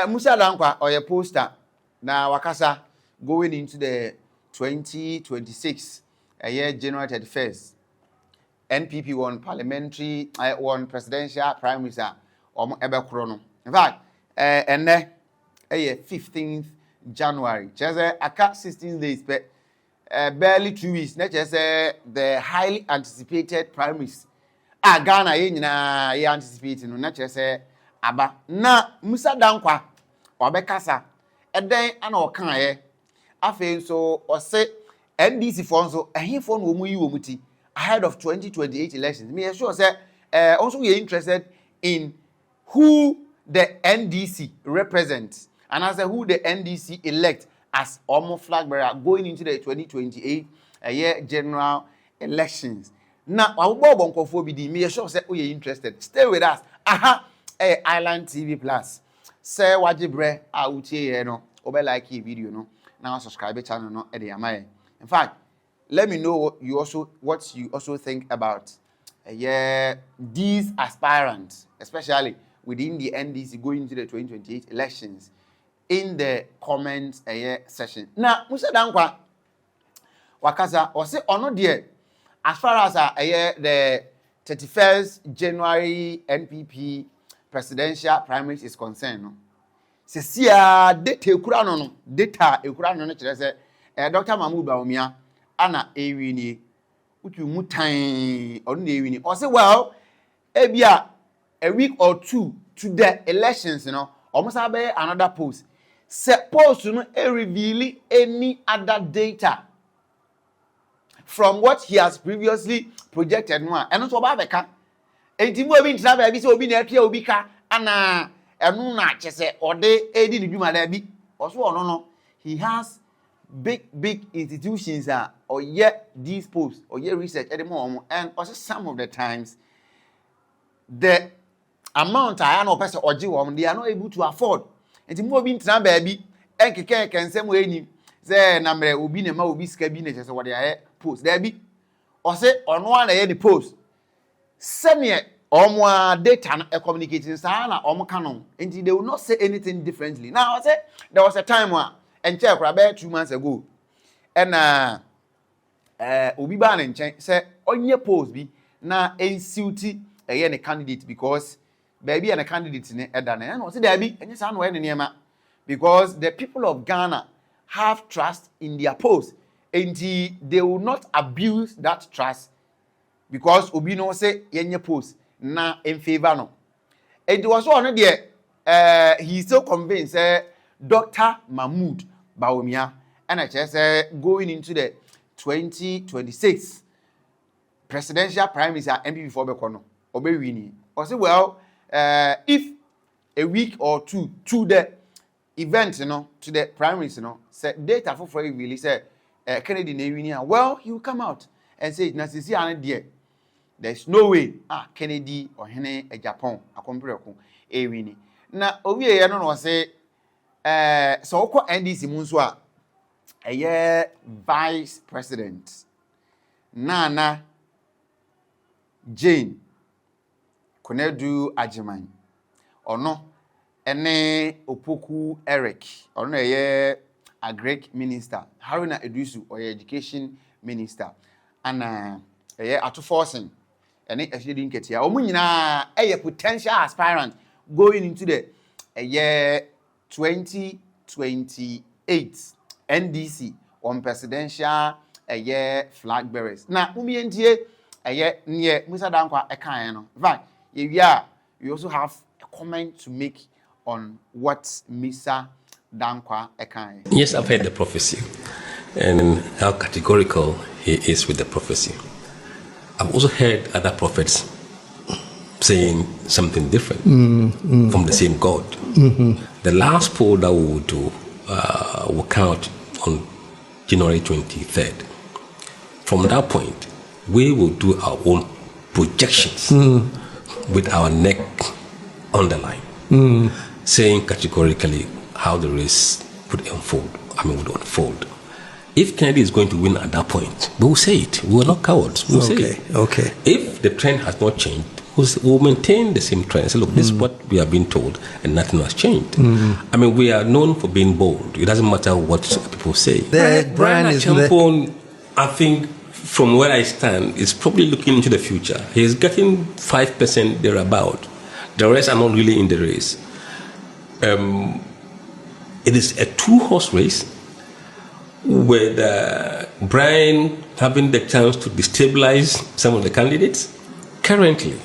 Musa Dankwa or a poster now wakasa going into the 2026 a year January 31st. NPP won parliamentary, won presidential prime minister or ebe chrono. In fact, and then 15th January. Just aka 16 days, but barely 2 weeks. Not just the highly anticipated prime minister. Ghana ye anticipating. Not just aba na Musa Dankwa obekasa. Eden ana okan afen so ose NDC for so ehifo no mu yi wo muti ahead of 2028 elections. Me sure say also we are interested in who the NDC represents and as who the NDC elect as omo flag bearer going into the 2028 year general elections. Now we bonkofo bi di me sure say we are interested. Stay with us. Island TV Plus. Say wajibre a utie no obe like video no now subscribe channel no e dey amaye. In fact, let me know what you also think about these aspirants, especially within the NDC going into the 2028 elections in the comments section. Now, Musa Dankwa wakaza or say or not there as far as the 31st January NPP presidential primary is concerned. No? Se sia data ekura no data ekura no kire se Dr. Bawumia ana ewini utu mutan onu na ewini o say well ebia a week or two to the elections almost have another post post no reveal any other data from what he has previously projected no and so ba beka enti mo obi ntra ba bi se obi na atua obi ka ana enu na chese ode edi ni dwuma da bi oso ono no he has big institutions or yet these posts or yet research anymore and also some of the times the amount I know person or they are not able to afford and more being tran baby and can same way say number obi na ma obi ska bi na say what they post there be or say on one the post send me omo data communicating sana omo canon and they will not say anything differently. Now I say there was a time where and check about 2 months ago and obi ba na nchen say onye post bi na ensuiti the candidate because baby and a candidate ne edane and o say there be enye sa na we ne niema because the people of Ghana have trust in their post and they will not abuse that trust because obi no say yenye post na in favor no and was one there he so convinced Dr. Mahmoud Bawumia and I just going into the 2026 presidential prime minister NPP for Bekono Obewini. Or say well if a week or two to the event to the prime minister say data for really say Kennedy Newini well he will come out and say na sisi an there there's no way Kennedy or Hene Japan akompreko ewini na owie ye no say so ko NDC munso a vice president Nana Jane Konedu Ajiman ono ene Opoku Eric ono a Greek minister Haruna Edusu or education minister and Ato Forson ene Ashidin Ketia omu nyina potential aspirant going into the year 2028 NDC on presidential flag bearers. Now, umientie near Musa Dankwa ekan no. Right. We also have a comment to make on what Musa Dankwa ekan. Yes, I've heard the prophecy and how categorical he is with the prophecy. I've also heard other prophets saying something different from the same God. The last poll that we will do will count on January 23rd. From that point, we will do our own projections with our neck on the line, saying categorically how the race would unfold. If Kennedy is going to win at that point, we will say it. We will not cowards. We will say it. Okay. If the trend has not changed, will maintain the same trend. So look, this is what we have been told, and nothing has changed. I mean, we are known for being bold. It doesn't matter what people say. Brian Acheampong, I think, from where I stand, is probably looking into the future. He is getting 5% thereabout. The rest are not really in the race. It is a two-horse race with Brian having the chance to destabilize some of the candidates. Currently,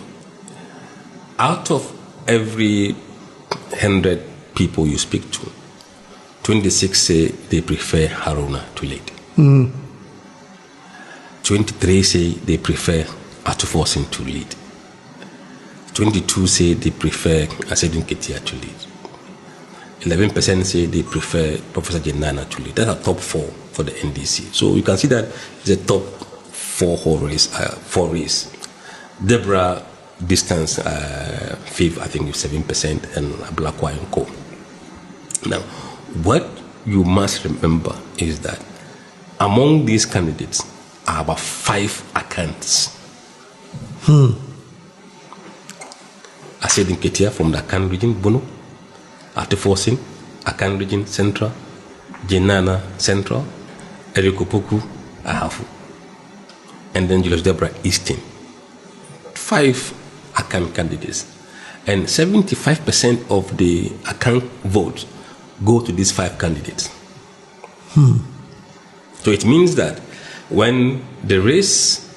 out of every 100 people you speak to, 26 say they prefer Haruna to lead. 23 say they prefer Ato Forson to lead. 22 say they prefer Aspirant to lead. 11% say they prefer Professor Jenana to lead. That's a top 4 for the NDC. So you can see that it's a top 4 race. Deborah distance fifth, I think, is 7%, and Ablakwa and Co. Now, what you must remember is that among these candidates are about 5 accounts. Aspirant from the Akan region, Bono, Ato Forson, Akan region Central, Jenana Central, Erikopoku, Ahafu, and then Julius Deborah Eastern. 5 Akan candidates, and 75% of the Akan votes go to these 5 candidates. So it means that when the race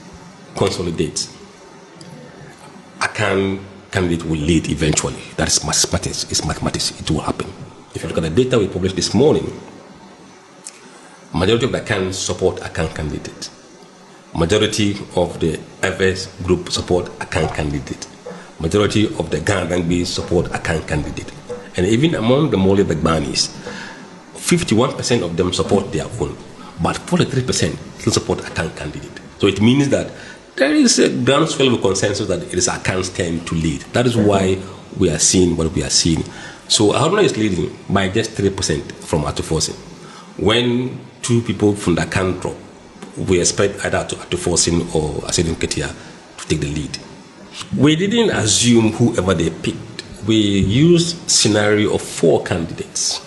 consolidates, Akan candidate will lead eventually. That is mathematics. It's mathematics. It will happen. If you look at the data we published this morning, majority of the Akan support Akan candidate. Majority of the FS group support Akan candidate. Majority of the Gandangbi support Akan candidate. And even among the Mole Bagbanis, 51% of them support their own, but 43% still support Akan candidate. So it means that there is a groundswell of consensus that it is Akan's turn to lead. That is why we are seeing what we are seeing. So Haruna is leading by just 3% from Ato Forson. When 2 people from the Akan drop, we expect either Ato Forson or Aspirant to take the lead. We didn't assume whoever they picked. We used scenario of 4 candidates: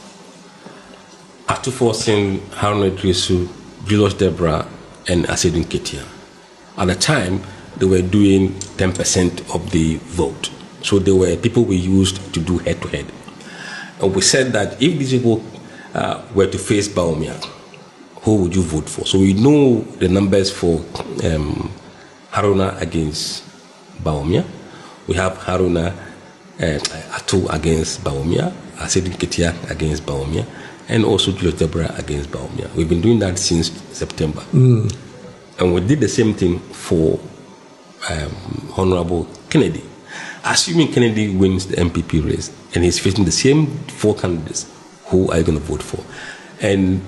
Ato Forson, Haruna Idrisu, Julius Deborah, and Aspirant. At the time, they were doing 10% of the vote. So they were people we used to do head-to-head. And we said that if these people were to face Bawumia, who would you vote for? So we know the numbers for Haruna against Bawumia. We have Haruna Ato against Bawumia, Aspirant against Bawumia, and also Julius Deborah against Bawumia. We've been doing that since September. And we did the same thing for Honorable Kennedy. Assuming Kennedy wins the MPP race and he's facing the same 4 candidates, who are you going to vote for? And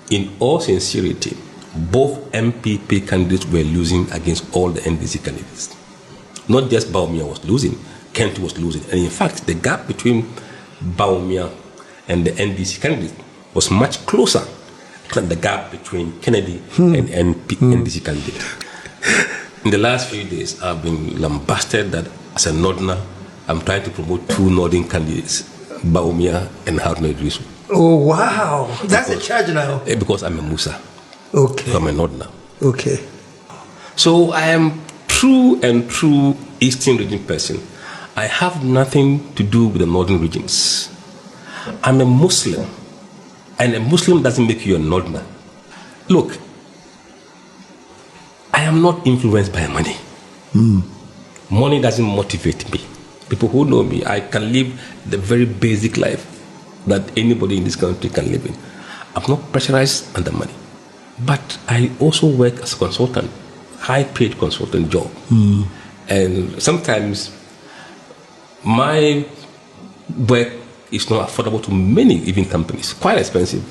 in all sincerity, both MPP candidates were losing against all the NDC candidates. Not just Bawumia was losing, Kent was losing. And in fact, the gap between Bawumia and the NDC candidate was much closer than the gap between Kennedy and NDC candidate. In the last few days, I've been lambasted that as a Northerner, I'm trying to promote 2 Northern candidates, Bawumia and Haruna Idrisu. Oh, wow. That's a charge now. Because I'm a Musa. Okay. So I'm a Northerner. Okay. So I am true Eastern region person. I have nothing to do with the Northern regions. I'm a Muslim. And a Muslim doesn't make you a Northerner. Look, I am not influenced by money. Money doesn't motivate me. People who know me, I can live the very basic life that anybody in this country can live in. I'm not pressurized under money. But I also work as a consultant, high-paid consultant job. And sometimes my work is not affordable to many even companies. Quite expensive,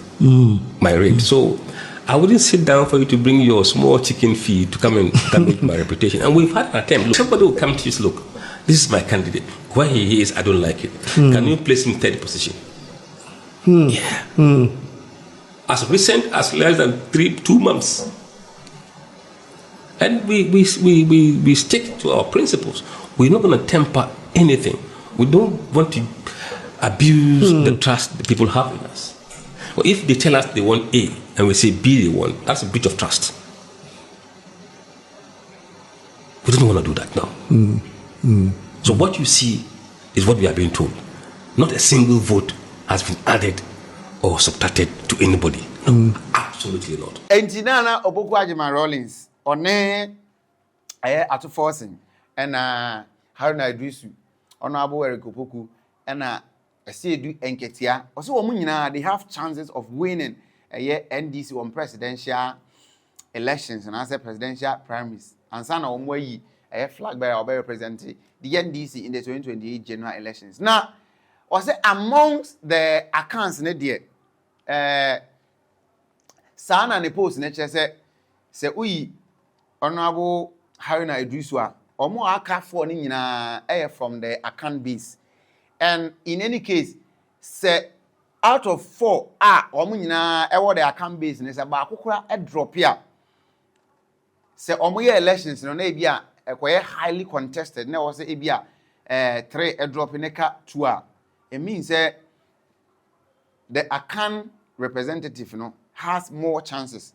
my rate. So I wouldn't sit down for you to bring your small chicken feed to come and damage my reputation. And we've had an attempt. Look, somebody will come to you and say, look, this is my candidate. Where he is, I don't like it. Can you place him 3rd position? Yeah. As recent as less than 2 months. And we stick to our principles. We're not going to temper anything. We don't want to abuse the trust that people have in us. Well, if they tell us they want A and we say B they want, that's a breach of trust. We don't want to do that now. So what you see is what we are being told. Not a single vote has been added or subtracted to anybody. No, absolutely not. Entinana Oboku Ajima Rollins, One Ato Forson, and Haruna Idrisu, Honorable Eric Opoku, and I see do Enketia. Also, they have chances of winning a year NDC on presidential elections and as a presidential primaries. And Sana Omweyi, a flag bearer or representing the NDC in the 2028 general elections. Now, was amongst the accounts in the Sana ne post ne say uyi Honorable Haruna Idrisu omo aka for ni nyina from the account base. And in any case, say out of 4 omo nyina the account base ne say ba akokora drop here. Say omo ye elections no na e bia highly contested na was e bia 3 drop in ka 2 it means the Akan representative has more chances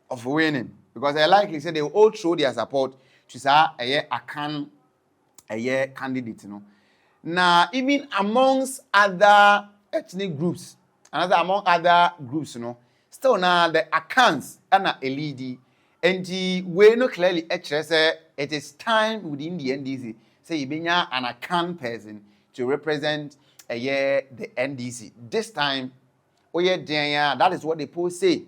of winning because they likely say they will all show their support to say a Akan candidate. Now even amongst other ethnic groups, among other groups, still now the Akans and a lead, and we know clearly say it is time within the NDC say you be an Akan person to represent the NDC. This time, that is what the post say.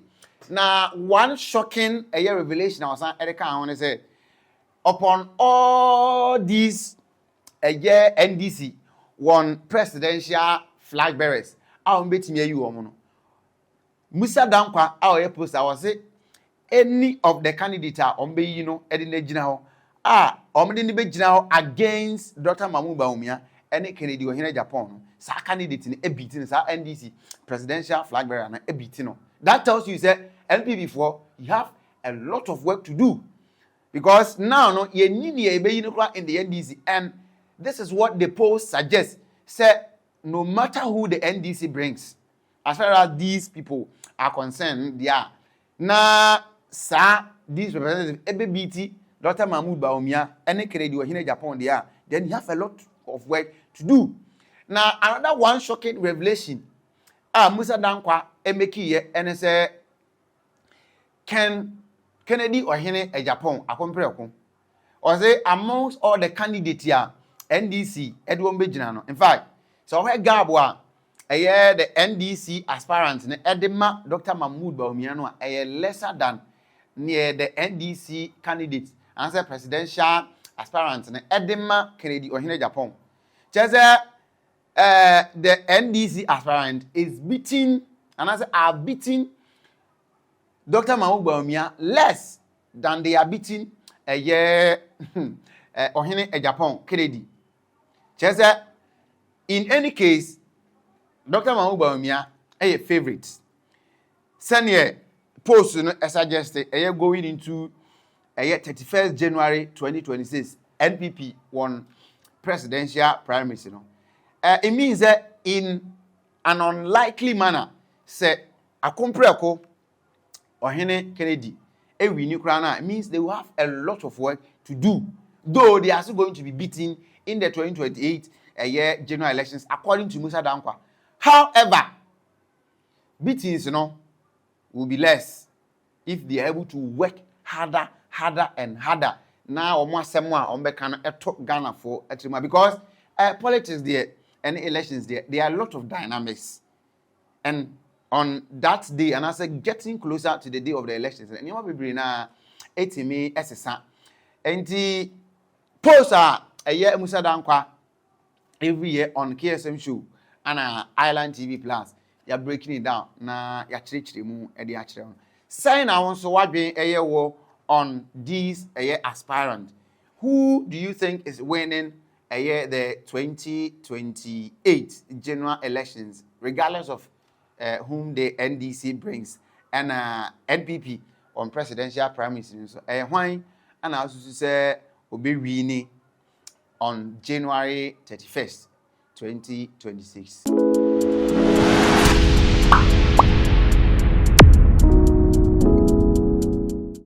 Now, one shocking revelation I was Erica I want to say, upon all these NDC won presidential flag bearers. I'll bet me you Musa Dankwa our post I was say any of the candidates on be edin against Dr. Bawumia any Kennedy or here Japan, sa candidate in a beating, sa NDC presidential flag bearer and a beating. That tells you that NP4 you have a lot of work to do because now you need a in the NDC, and this is what the post suggests. Say no matter who the NDC brings, as far as these people are concerned, they are now sa these representatives EBBT, Dr. Bawumia, any Kennedy or here Japan, they are. Then you have a lot of work to do. Now, another one shocking revelation. Musa Dankwa emeki and say Kennedy or Hene a Japan akompreko. Or say amongst all the candidates here, NDC Edwin Bejinano. In fact, so where Gabwa the NDC aspirant Edema Dr. Bawumia a lesser than near the NDC candidates and say presidential aspirants Edema Kennedy or Hene Japan. Just the NDC aspirant is beating, and I say are beating Dr. Bawumia less than they are beating a year or Hene Japan Kennedy. Just in any case, Dr. Bawumia a favorite. Senior post suggested a year going into a year 31st January 2026 NPP won presidential primaries. It means that in an unlikely manner, say akompreko or Hene Kennedy, it means they will have a lot of work to do. Though they are still going to be beaten in the 2028 general elections, according to Musa Dankwa. However, beatings will be less if they are able to work harder and harder. Now, almost someone on talk Ghana for because politics there and elections there are a lot of dynamics, and on that day, and I said getting closer to the day of the elections, and you will be na 80 May SSA, and the post a year Musa Dankwa every year on KSM show and Island TV Plus. You're breaking it down. Na you're changing mu edi achire. Sign I want so what being a year war on these a year aspirant. Who do you think is winning a year the 2028 general elections, regardless of whom the NDC brings and NPP on presidential primaries? So why and I also say obi wini on January 31st, 2026.